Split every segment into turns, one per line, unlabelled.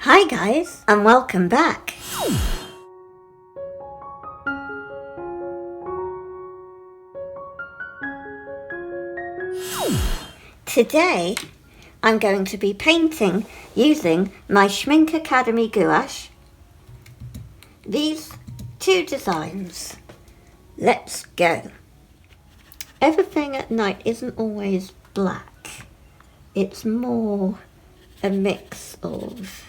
Hi guys, and welcome back. Today I'm going to be painting using my Schmink Academy gouache. These two designs. Let's go. Everything at night isn't always black. It's more a mix of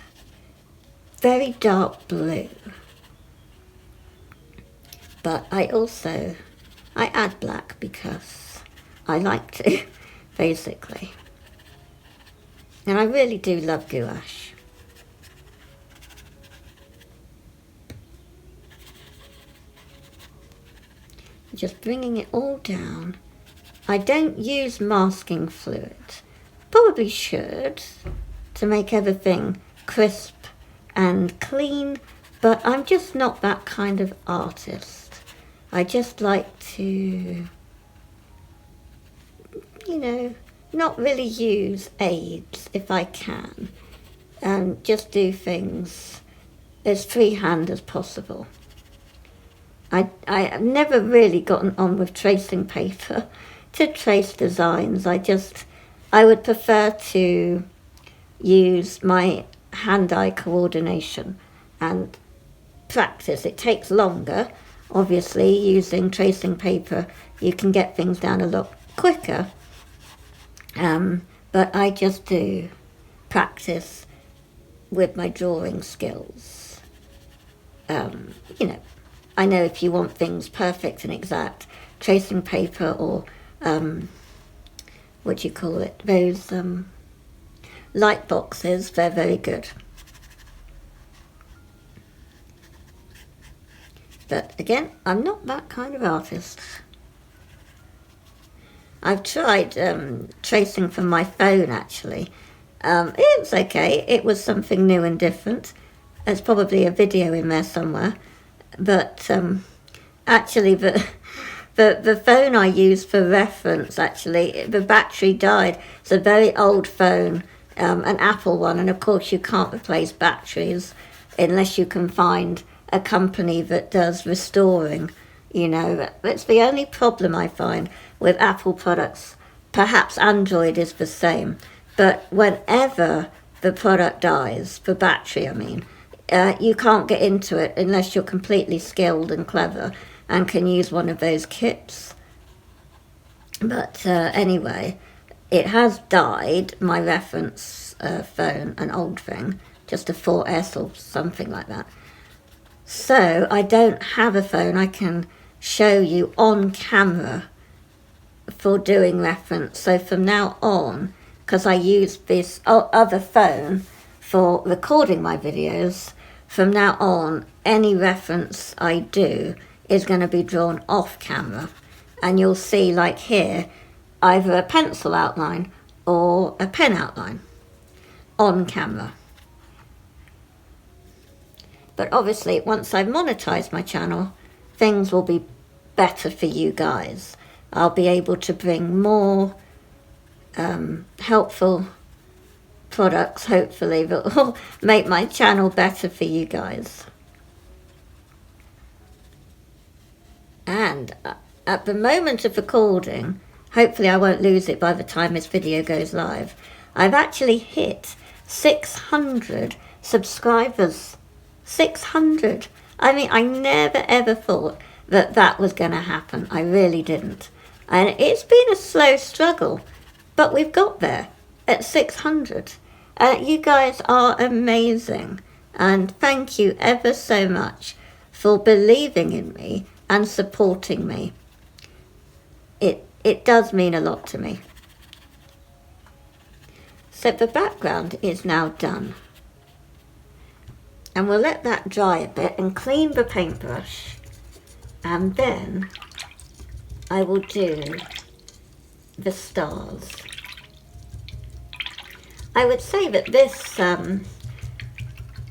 very dark blue. But I add black because I like to, basically. And I really do love gouache. Just bringing it all down. I don't use masking fluid. Probably should, to make everything crisp and clean, but I'm just not that kind of artist. I just like to, not really use aids if I can, and just do things as freehand as possible. I've never really gotten on with tracing paper to trace designs. I would prefer to use my hand-eye coordination and practice. It takes longer, obviously. Using tracing paper, you can get things down a lot quicker. But I just do practice with my drawing skills. I know if you want things perfect and exact, tracing paper or those light boxes, they're very good. But again, I'm not that kind of artist. I've tried tracing from my phone, actually. It was okay. It was something new and different. There's probably a video in there somewhere. But actually, the phone I used for reference, actually, the battery died. It's a very old phone, an Apple one, and of course you can't replace batteries unless you can find a company that does restoring. That's the only problem I find with Apple products. Perhaps Android is the same, but whenever the product dies, the battery, you can't get into it unless you're completely skilled and clever and can use one of those kits. But anyway, it has died, my reference phone, an old thing, just a 4S or something like that. So I don't have a phone I can show you on camera for doing reference. So from now on, because I use this other phone for recording my videos, from now on, any reference I do is going to be drawn off camera. And you'll see, like here, either a pencil outline or a pen outline on camera. But obviously, once I've monetized my channel, things will be better for you guys. I'll be able to bring more helpful products, hopefully, that will make my channel better for you guys. And at the moment of recording, hopefully I won't lose it by the time this video goes live, I've actually hit 600 subscribers. 600. I never ever thought that was going to happen. I really didn't. And it's been a slow struggle, but we've got there at 600. You guys are amazing, and thank you ever so much for believing in me and supporting me. It does mean a lot to me. So the background is now done. And we'll let that dry a bit and clean the paintbrush. And then I will do the stars. I would say that this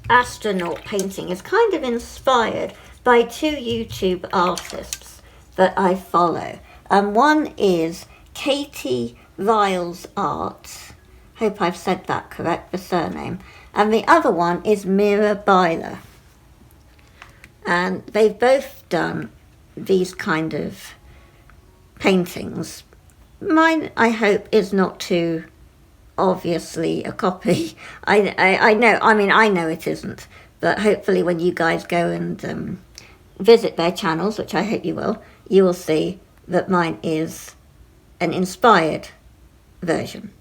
astronaut painting is kind of inspired by two YouTube artists that I follow. One is Katie Riles Art. Hope I've said that correct, the surname. and the other one is Mira Byler. And they've both done these kind of paintings. Mine, I hope, is not too obviously a copy. I know, I mean, I know it isn't, but hopefully when you guys go and visit their channels, which I hope you will see that mine is an inspired version.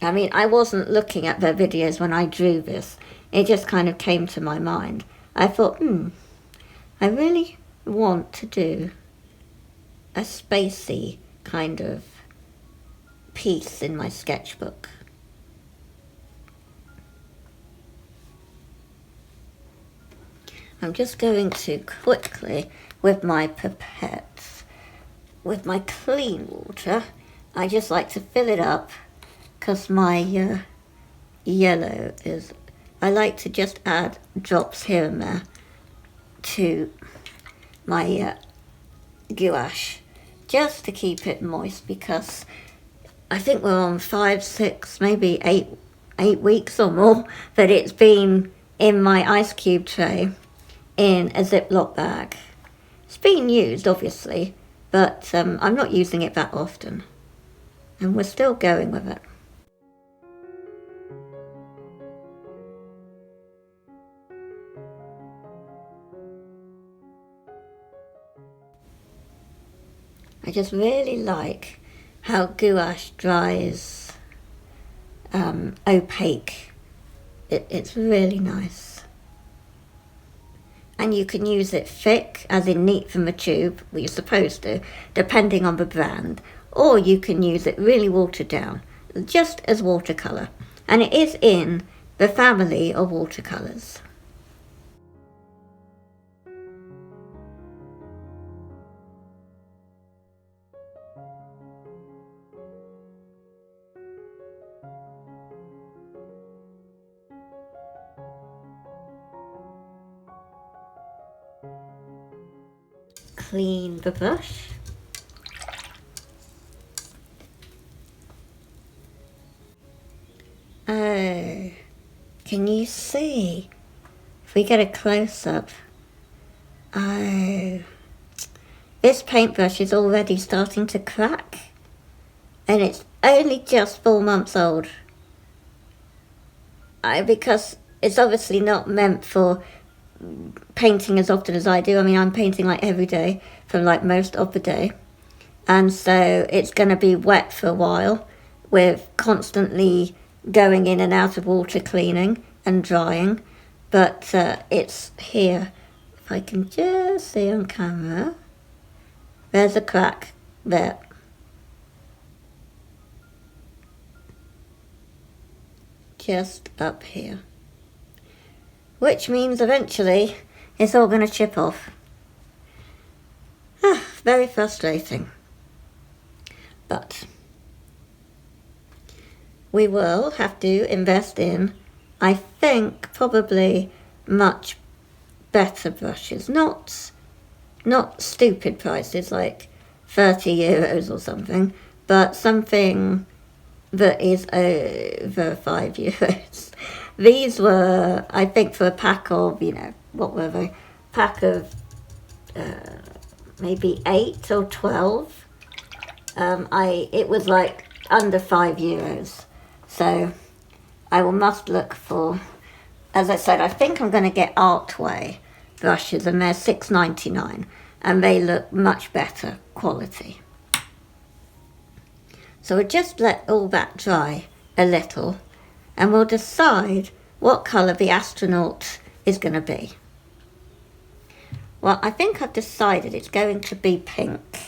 I mean, I wasn't looking at their videos when I drew this. It just kind of came to my mind. I thought, I really want to do a spacey kind of piece in my sketchbook. I'm just going to quickly, with my pipettes, with my clean water, I just like to fill it up because my yellow is, I like to just add drops here and there to my gouache just to keep it moist, because I think we're on 5, 6, maybe 8 weeks or more that it's been in my ice cube tray in a Ziploc bag. It's been used, obviously, but I'm not using it that often, and we're still going with it. I just really like how gouache dries opaque. It's really nice. And you can use it thick, as in neat from the tube, well, you're supposed to, depending on the brand, or you can use it really watered down, just as watercolour. And it is in the family of watercolours. Clean the brush. Oh, can you see? If we get a close-up. Oh, this paintbrush is already starting to crack, and it's only just 4 months old. Because it's obviously not meant for painting as often as I do. I mean, I'm painting like every day for like most of the day, and so it's going to be wet for a while with constantly going in and out of water, cleaning and drying. But it's here. If I can just see on camera, there's a crack there. Just up here. Which means eventually it's all going to chip off. Very frustrating. But we will have to invest in, I think, probably much better brushes. Not stupid prices like 30 euros or something, but something that is over 5 euros. These were, I think, for a pack of, what were they? Pack of maybe 8 or 12. It was like under 5 euros. So I must look for, as I said, I think I'm going to get Artway brushes, and they're $6.99, and they look much better quality. So we'll just let all that dry a little, and we'll decide what colour the astronaut is going to be. Well, I think I've decided it's going to be pink,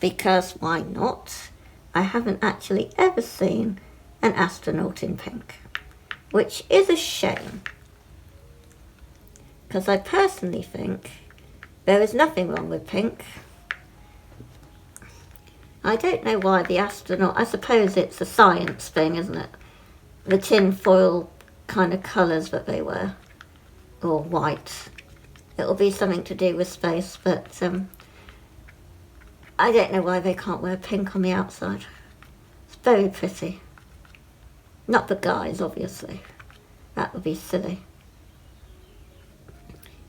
because why not? I haven't actually ever seen an astronaut in pink, which is a shame, because I personally think there is nothing wrong with pink. I don't know why the astronaut, I suppose it's a science thing, isn't it? The tin foil kind of colours that they wear, or white. It'll be something to do with space, but I don't know why they can't wear pink on the outside. It's very pretty. Not the guys, obviously. That would be silly.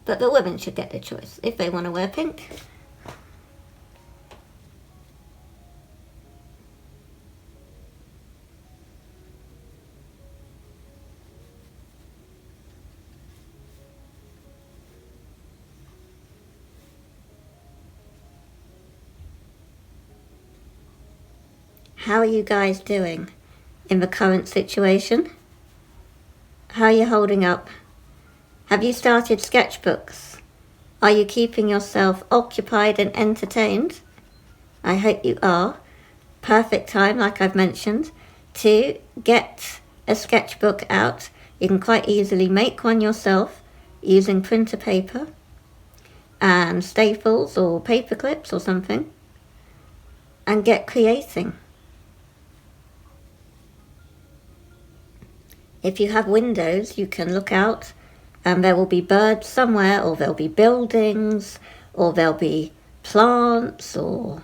But the women should get the choice if they want to wear pink. How are you guys doing in the current situation? How are you holding up? Have you started sketchbooks? Are you keeping yourself occupied and entertained? I hope you are. Perfect time, like I've mentioned, to get a sketchbook out. You can quite easily make one yourself using printer paper and staples or paper clips or something, and get creating. If you have windows, you can look out and there will be birds somewhere, or there'll be buildings, or there'll be plants or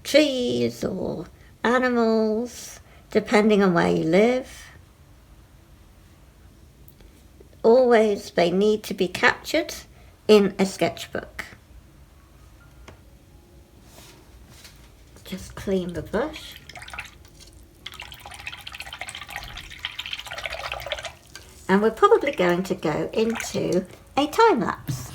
trees or animals, depending on where you live. Always they need to be captured in a sketchbook. Just clean the brush. And we're probably going to go into a time lapse.